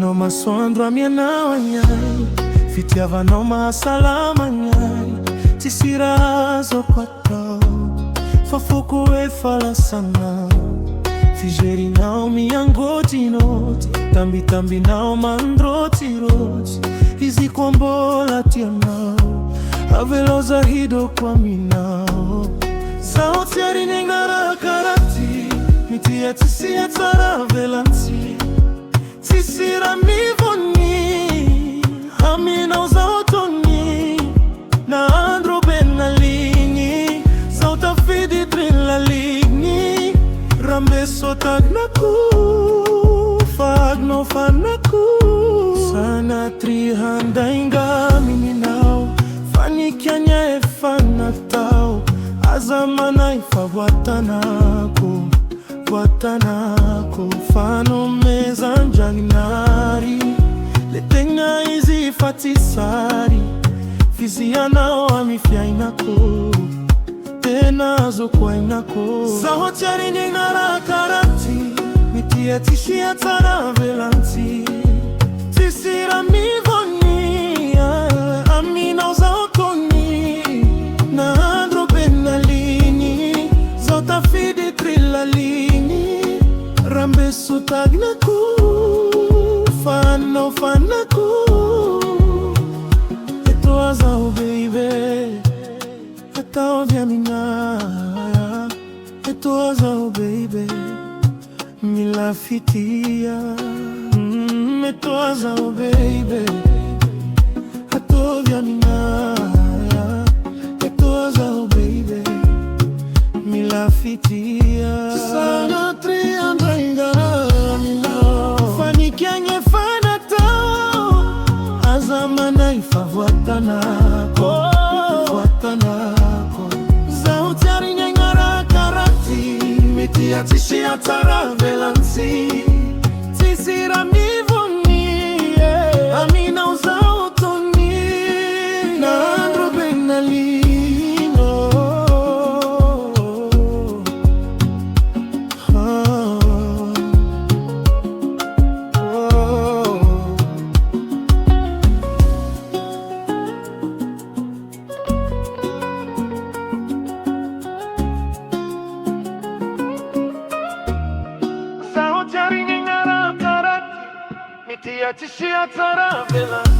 no masoandro amianao agnay, fitiavanao mahasalama agnay. Tsisy raha azoko atao fa foko efa lasanao. Fijerinao miangotinoty, tambitambinao mandrotsirotsy. Izy koa mbola tianao, avelao zahidoko aminao. Zaho tsy arignina raha karaha ty, mitia tsisy atsara velantsy. Tsisy raha mivony aminao zaho tony. Nahandro benaligny, zaho tafidy trilaligny. Rambeso tagnako, fagnao fanako. Sanatry handainga mininao, fanikianya efa natao. Aza manay fa voatanako, voatanako. Fanomezan-dragnonary, le tegna izy fa tsy sary. Fizianao amy fiainako, tena azoko ainako. Zaho tsy arignina raha karaha ty, mitia tsisy atsara velantsy. Tsisy raha mivony aminao zaho tony. Nahandro benaligny, zaho tafidy trilaligny. Rambeso tagnako, fanao fanako. Etoa zaho baby, ataovy aminay. Etoa zaho baby, mila fitia. Etoa zaho baby, ataovy aminay. Etoa zaho baby, mila fitia. Sanatry handainga aminao, fanikiagna efa natao. Aza manay fa voatanako, voatanako. Zaho tsy arignina raha karaha ty, mitia tsisy atsara velantsy. Tsisy raha mivony aminao zaho tony. Nahandro benalino, Mitia tsisy atsara velantsy.